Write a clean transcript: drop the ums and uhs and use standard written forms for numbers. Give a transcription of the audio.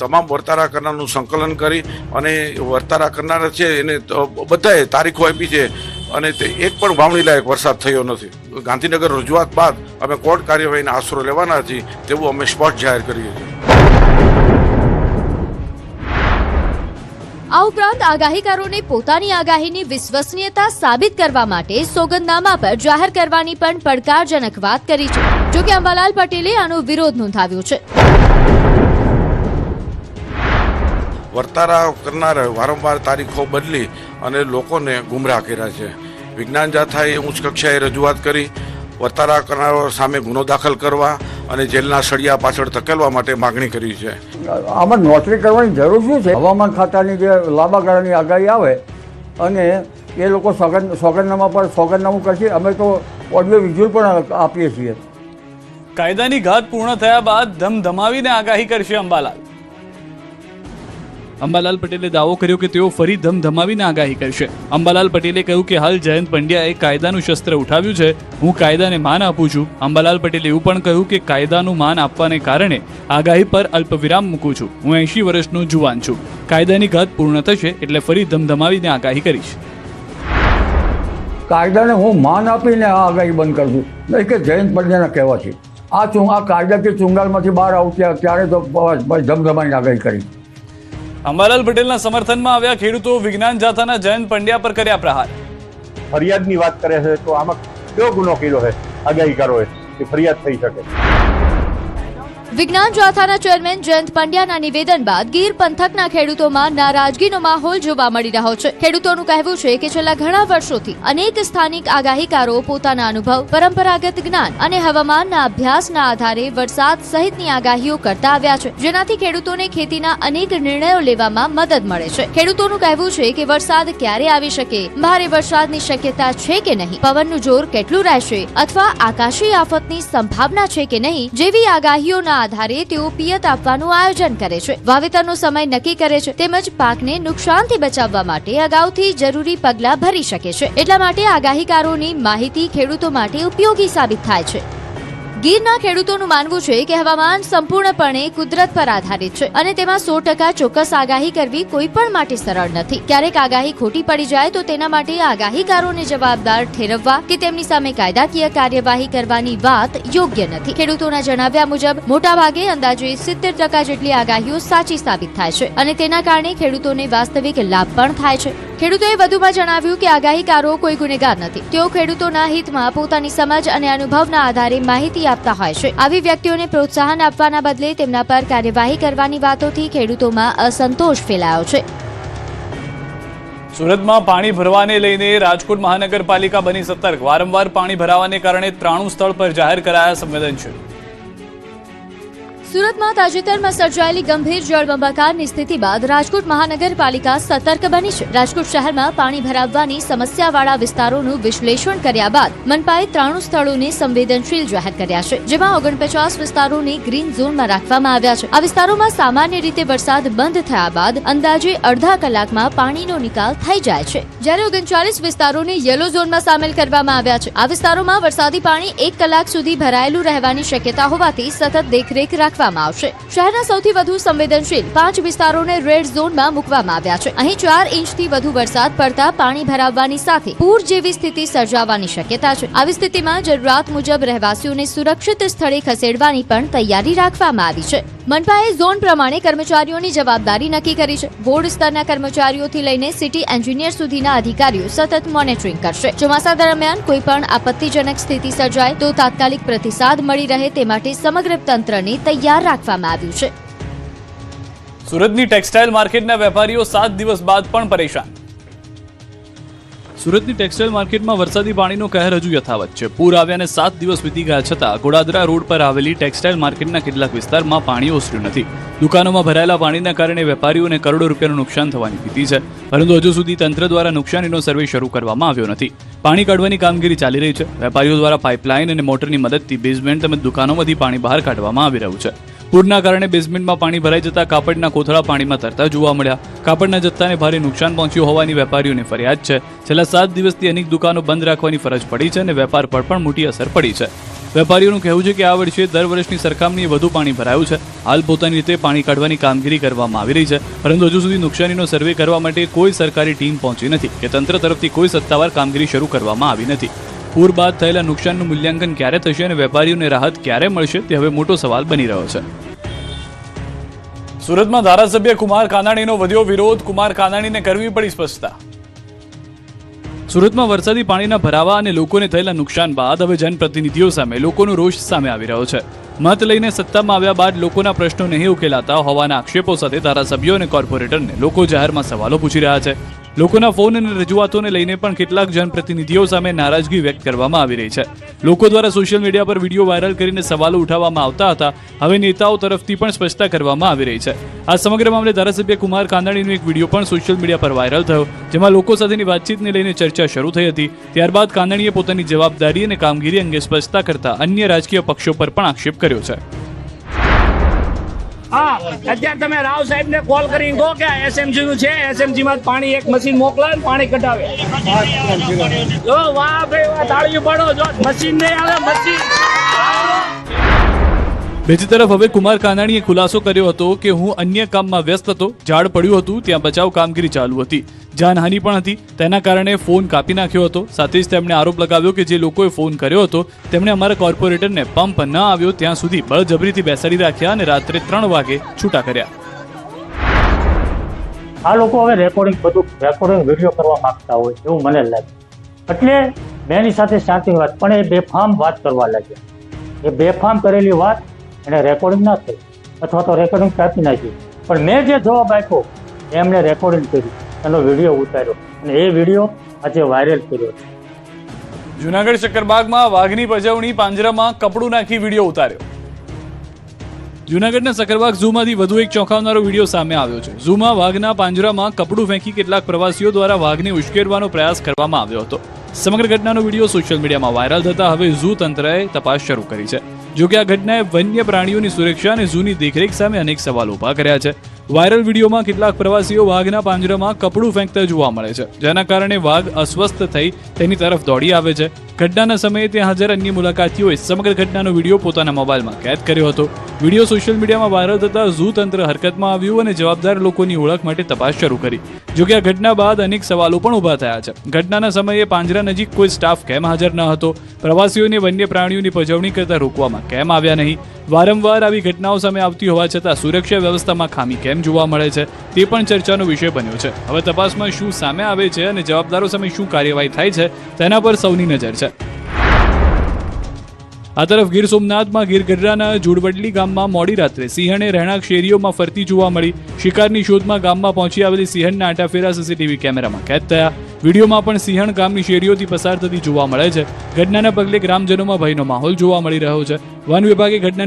તમામ વર્તારા કરનારનું સંકલન કરી અને વર્તારા કરનારા છે એને બધાએ તારીખો આપી છે અને તે એક પણ વાવણી લાયક વરસાદ થયો નથી. ગાંધીનગર રજૂઆત બાદ અમે કોર્ટ કાર્યવાહીનો આશરો લેવાના છીએ તેવું અમે સ્પષ્ટ જાહેર કરીએ છીએ. આ ઉપરાંત આગાહીકારોને પોતાની આગાહીની વિશ્વસનીયતા સાબિત કરવા માટે સોગંદનામા પર જાહેર કરવાની પણ પડકારજનક વાત કરી છે. જોકે અંબાલાલ પટેલે આનો વિરોધ નોંધાવ્યો છે. વર્તારા કરનાર વારંવાર તારીખો બદલી અને લોકોને ગુમરાહ કર્યા છે. વિજ્ઞાન જાથાએ ઉચ્ચ કક્ષાએ રજૂઆત કરી વર્તારા કરનારો સામે ગુનો દાખલ કરવા અને જેલના સળિયા પાછળ ધકેલવા માટે માગણી કરી છે. આમાં નોટરી કરવાની જરૂર શું છે? હવામાન ખાતાની જે લાંબા ગાળાની આગાહી આવે અને એ લોકો સોગંદનામા પર સોગંદનામું કરશે. અમે તો ઓડિયો વિઝ્યુઅલ પણ આપીએ છીએ. કાયદાની ઘાત પૂર્ણ થયા બાદ ધમધમાવીને આગાહી કરશે અંબાલાલ. અંબાલાલ પટેલે દાવો કર્યો કે તેઓ ફરી ધમધમાવીને આગાહી કરશે. અંબાલાલ પટેલે કહ્યું કે હાલ જયંત પંડ્યાએ કાયદાનું શસ્ત્ર ઉઠાવ્યું છે. હું કાયદાને માન આપું છું. અંબાલાલ પટેલે એવું પણ કહ્યું કે કાયદાનું માન આપવાને કારણે આગાહી પર અલ્પવિરામ મૂકું છું. હું 80 વર્ષનો જુવાન છું. કાયદાની ઘાત પૂર્ણ થશે એટલે ફરી ધમધમાવીને આગાહી કરીશ. કાયદાને હું માન આપીને આ આગાહી બંધ કરું છું, નહીં કે જયંત પંડ્યાના કહેવાથી. આ કાયદાકીય ચુંગાલમાંથી બહાર આવતી ત્યારે તો ધમધમાઈને આગાહી કરી. અંબાલાલ પટેલના સમર્થનમાં આવ્યા ખેડૂતો. વિજ્ઞાન જાથાના જયંત પંડ્યા પર કર્યા પ્રહાર. ફરિયાદની વાત કરે છે તો આમાં કયો ગુનો કર્યો છે આગાહીકારોએ કે ફરિયાદ થઈ શકે? વિજ્ઞાન જાથાના ચેરમેન જયંત પંડ્યાના નિવેદન બાદ ગીર પંથકના ખેડૂતોમાં નારાજગીનો માહોલ જોવા મળી રહ્યો છે. ખેડૂતોનું કહેવું છે કે છેલ્લા ઘણા વર્ષોથી અનેક સ્થાનિક આગાહીકારો પોતાના અનુભવ, પરંપરાગત જ્ઞાન અને હવામાનના અભ્યાસના આધારે વરસાદ સહિતની આગાહીઓ કરતા આવ્યા છે, જેનાથી ખેડૂતોને ખેતીના અનેક નિર્ણયો લેવામાં મદદ મળે છે. ખેડૂતોનું કહેવું છે કે વરસાદ ક્યારે આવી શકે, ભારે વરસાદની શક્યતા છે કે નહીં, પવનનું જોર કેટલું રહેશે અથવા આકાશી આફતની સંભાવના છે કે નહીં જેવી આગાહીઓના આધારે તેઓ પિયત આપવાનું આયોજન કરે છે, વાવેતરનો સમય નક્કી કરે છે તેમજ પાકને નુકસાનથી બચાવવા માટે અગાઉથી જરૂરી પગલાં ભરી શકે છે. એટલા માટે આગાહીકારોની માહિતી ખેડૂતો માટે ઉપયોગી સાબિત થાય છે. ગીરના ખેડૂતોનું માનવું છે કે હવામાન સંપૂર્ણપણે કુદરત પર આધારિત છે અને તેમાં 100% ચોક્કસ આગાહી કરવી કોઈ પણ માટે સરળ નથી. ક્યારેક આગાહી ખોટી પડી જાય તો તેના માટે આગાહીકારોને જવાબદાર ઠેરવવા કે તેમની સામે કાયદાકીય કાર્યવાહી કરવાની વાત યોગ્ય નથી. ખેડૂતોના જણાવ્યા મુજબ મોટાભાગે અંદાજે 70% જેટલી આગાહીઓ સાચી સાબિત થાય છે અને તેના કારણે ખેડૂતોને વાસ્તવિક લાભ પણ થાય છે. ખેડૂતોએ વધુમાં જણાવ્યું કે આગાહીકારો કોઈ ગુનેગાર નથી. તેઓ ખેડૂતોના હિતમાં પોતાની સમજ અને અનુભવના આધારે માહિતી આપતા હોય છે. આવી વ્યક્તિઓને પ્રોત્સાહન આપવાના બદલે તેમના પર કાર્યવાહી કરવાની વાતોથી ખેડૂતોમાં અસંતોષ ફેલાયો છે. સુરતમાં પાણી ભરવાને લઈને રાજકોટ મહાનગરપાલિકા બની સતર્ક. વારંવાર પાણી ભરાવાને કારણે 93 સ્થળ પર જાહેર કરાયા સંવેદનશીલ. સુરતમાં તાજેતરમાં સર્જાયેલી ગંભીર જળબંબાકારની સ્થિતિ બાદ રાજકોટ મહાનગરપાલિકા સતર્ક બની છે. રાજકોટ શહેરમાં પાણી ભરાવવાની સમસ્યાવાળા વિસ્તારોનું વિશ્લેષણ કર્યા બાદ મનપાએ 93 સ્થળોને સંવેદનશીલ જાહેર કર્યા છે, જેમાં 49 વિસ્તારોને ગ્રીન ઝોનમાં રાખવામાં આવ્યા છે. આ વિસ્તારોમાં સામાન્ય રીતે વરસાદ બંધ થયા બાદ અંદાજે અડધા કલાકમાં પાણીનો નિકાલ થઈ જાય છે, જ્યારે 39 વિસ્તારોને યલો ઝોનમાં સામેલ કરવામાં આવ્યા છે. આ વિસ્તારોમાં વરસાદી પાણી 1 કલાક સુધી ભરાયેલું રહેવાની શક્યતા હોવાથી સતત દેખરેખ રાખવામાં આવશે. શહેરના સૌથી વધુ સંવેદનશીલ 5 વિસ્તારોને રેડ ઝોનમાં મૂકવામાં આવ્યા છે. અહીં 4 ઇંચથી વધુ વરસાદ પડતા પાણી ભરાવવાની સાથે પૂર જેવી સ્થિતિ સર્જાવાની શક્યતા છે. આવી સ્થિતિમાં જરૂરિયાત મુજબ રહેવાસીઓને સુરક્ષિત સ્થળે ખસેડવાની પણ તૈયારી રાખવામાં આવી છે. મનપાએ ઝોન પ્રમાણે કર્મચારીઓની જવાબદારી નક્કી કરી છે. બોર્ડ સ્તરના કર્મચારીઓથી લઈને સિટી એન્જિનિયર સુધીના અધિકારીઓ સતત મોનિટરિંગ કરશે. ચોમાસા દરમિયાન કોઈ પણ આપત્તિજનક સ્થિતિ સર્જાય તો તાત્કાલિક પ્રતિસાદ મળી રહે તે માટે સમગ્ર તંત્રને તૈયાર રાખવામાં આવ્યું છે. સુરતની ટેક્સટાઇલ માર્કેટના વેપારીઓ 7 દિવસ બાદ પણ પરેશાન. સુરતની ટેક્સટાઇલ માર્કેટમાં વરસાદી પાણીનો કહેર હજુ યથાવત છે. પૂર આવ્યાને 7 દિવસ વીતી ગયા છતાં ગોડાદરા રોડ પર આવેલી ટેક્સટાઇલ માર્કેટના કેટલાક વિસ્તારમાં પાણી ઓસર્યું નથી. દુકાનોમાં ભરાયેલા પાણીના કારણે વેપારીઓને કરોડો રૂપિયાનું નુકસાન થવાની ભીતિ છે, પરંતુ હજુ સુધી તંત્ર દ્વારા નુકસાનીનો સર્વે શરૂ કરવામાં આવ્યો નથી. પાણી કાઢવાની કામગીરી ચાલી રહી છે. વેપારીઓ દ્વારા પાઇપલાઇન અને મોટરની મદદથી બેઝમેન્ટ તેમજ દુકાનોમાંથી પાણી બહાર કાઢવામાં આવી રહ્યું છે. પૂરના કારણે બેઝમેન્ટમાં પાણી ભરાઈ જતા કાપડના કોથળા પાણીમાં તરતા જોવા મળ્યા. કાપડના જથ્થાને ભારે નુકસાન પહોંચ્યું હોવાની વેપારીઓની ફરિયાદ છે. છેલ્લા 7 દિવસથી અનેક દુકાનો બંધ રાખવાની ફરજ પડી છે અને વેપાર પર પણ મોટી અસર પડી છે. વેપારીઓનું કહેવું છે કે આ વર્ષે દર વર્ષની સરખામણીએ વધુ પાણી ભરાયું છે. હાલ પોતાની રીતે પાણી કાઢવાની કામગીરી કરવામાં આવી રહી છે, પરંતુ હજુ સુધી નુકસાનીનો સર્વે કરવા માટે કોઈ સરકારી ટીમ પહોંચી નથી કે તંત્ર તરફથી કોઈ સત્તાવાર કામગીરી શરૂ કરવામાં આવી નથી. પૂર બાદ થયેલા નુકસાનનું મૂલ્યાંકન ક્યારે થશે અને વેપારીઓને રાહત ક્યારે મળશે તે હવે મોટો સવાલ બની રહ્યો છે. સુરતમાં ધારાસભ્ય કુમાર કાનાણીનો વધ્યો વિરોધ. કુમાર કાનાણીને કરવી પડી સ્પષ્ટતા. સુરતમાં વરસાદી પાણીના ભરાવા અને લોકોને થયેલા નુકસાન બાદ હવે જનપ્રતિનિધિઓ સામે લોકોનો રોષ સામે આવી રહ્યો છે. મત લઈને સત્તામાં આવ્યા બાદ લોકોના પ્રશ્નો નહીં ઉકેલાતા હોવાના આક્ષેપો સાથે ધારાસભ્યો અને કોર્પોરેટરને લોકો જાહેરમાં સવાલો પૂછી રહ્યા છે. લોકોના ફોન અને રજૂઆતોને લઈને પણ કેટલાક જનપ્રતિનિધિઓ સામે નારાજગી વ્યક્ત કરવામાં આવી રહી છે. લોકો દ્વારા સોશિયલ મીડિયા પર વિડીયો વાયરલ કરીને સવાલો ઉઠાવવામાં આવતા હતા. હવે નેતાઓ તરફથી પણ સ્પષ્ટતા કરવામાં આવી રહી છે. આ સમગ્ર મામલે ધારાસભ્ય કુમાર કાનાણીનો એક વિડીયો પણ સોશિયલ મીડિયા પર વાયરલ થયો, જેમાં લોકો સાથેની વાતચીતને લઈને ચર્ચા શરૂ થઈ હતી. ત્યારબાદ કાનાણીએ પોતાની જવાબદારી અને કામગીરી અંગે સ્પષ્ટતા કરતા અન્ય રાજકીય પક્ષો પર પણ આક્ષેપ કર્યો છે. હા, અત્યારે તમે રાવ સાહેબ ને કોલ કરીને કહો કે એસએમજી નું છે, એસએમજી માં પાણી એક મશીન મોકલાવે ને પાણી કઢાવે. જો વાહ ભાઈ વાહ, તાળીઓ પાડો. જો મશીન નહીં આવે, મશીન. બીજી તરફ હવે કુમાર કાનાણીએ ખુલાસો કર્યો હતો કે હું અન્ય કામમાં વ્યસ્ત હતો, ઝાડ પડ્યું હતું, ત્યાં બચાવ કામગીરી ચાલુ હતી, જાનહાનિ પણ હતી, તેના કારણે ફોન કાપી નાખ્યો હતો. સાથે જ તેમણે આરોપ લગાવ્યો કે જે લોકોએ ફોન કર્યો હતો તેમણે અમારા કોર્પોરેટરને પંપ ન આવ્યો ત્યાં સુધી બળજબરીથી બેસાડી રાખ્યા અને રાત્રે 3 વાગે છૂટા કર્યા. આ લોકો હવે રેકોર્ડિંગ વિડીયો કરવા માંગતા હોય એવું મને લાગે, એટલે મેં એની સાથે શાંતિની વાત, પણ એ બેફામ વાત કરવા લાગ્યા. એ બેફામ કરેલી વાત એને રેકોર્ડિંગ ના થઈ અથવા તો રેકોર્ડિંગ કાપી નાખી, પણ મેં જે જવાબ આપ્યો એમણે રેકોર્ડિંગ કર્યું, એનો વિડીયો ઉતાર્યો અને એ વિડીયો આજે વાયરલ કર્યો. જૂનાગઢ શક્કરબાગમાં વાઘની પજવણી, પાંજરામાં કપડું નાખી વિડીયો ઉતાર્યો. જૂનાગઢના સક્કરબાગ ઝૂમાંથી વધુ એક ચોંકાવનારો વિડીયો સામે આવ્યો છે. ઝૂમાં વાઘના પાંજરામાં કપડું ફેંકી કેટલાક પ્રવાસીઓ દ્વારા વાઘને ઉશ્કેરવાનો પ્રયાસ કરવામાં આવ્યો હતો. સમગ્ર ઘટનાનો વિડીયો સોશિયલ મીડિયામાં વાયરલ થતા હવે ઝૂ તંત્રએ તપાસ શરૂ કરી છે. જો કે આ ઘટનાએ વન્ય પ્રાણીઓની સુરક્ષા અને ઝૂની દેખરેખ સામે અનેક સવાલો ઊભા કર્યા છે. વાયરલ વિડીયોમાં કેટલાક પ્રવાસીઓ વાઘના પાંજરામાં કપડું ફેંકતા જોવા મળે છે, જેના કારણે વાઘ અસ્વસ્થ થઈ તેની તરફ દોડી આવે છે. ઘટનાના સમયે ત્યાં હાજર અન્ય મુલાકાતીઓએ સમગ્ર ઘટનાનો વિડીયો પોતાના મોબાઈલમાં કેદ કર્યો હતો. વિડીયો સોશિયલ મીડિયામાં વાયરલ થતા ઝૂ તંત્ર હરકતમાં આવ્યું અને જવાબદાર લોકોની ઓળખ માટે તપાસ શરૂ કરી. જો કે આ ઘટના બાદ અનેક સવાલો પણ ઊભા થયા છે. ઘટનાના સમયે પાંજરા નજીક કોઈ સ્ટાફ કેમ હાજર ન હતો? પ્રવાસીઓને વન્ય પ્રાણીઓની પજવણી કરતા રોકવામાં કેમ આવ્યા નહીં? વારંવાર આવી ઘટનાઓ સામે આવતી હોવા છતાં સુરક્ષા વ્યવસ્થામાં ખામી કેમ જોવા મળે છે તે પણ ચર્ચાનો વિષય બન્યો છે. હવે તપાસમાં શું સામે આવે છે અને જવાબદારો સામે શું કાર્યવાહી થાય છે તેના પર સૌની નજર છે. આ તરફ ગીર સોમનાથમાં ગીરગઢડાના જુડવડલી ગામમાં મોડી રાત્રે સિંહણે રહેણાંક શેરીઓમાં ફરતી જોવા મળી. શિકારની શોધમાં ગામમાં પહોંચી આવેલી સિંહણના આંટાફેરા સીસીટીવી કેમેરામાં કેદ થયા. વિડીયોમાં પણ સિંહણ ગામની શેરીઓથી પસાર થતી જોવા મળે છે. ઘટનાના પગલે ગ્રામજનોમાં ભયનો માહોલ જોવા મળી રહ્યો છે. વન વિભાગે ઘટના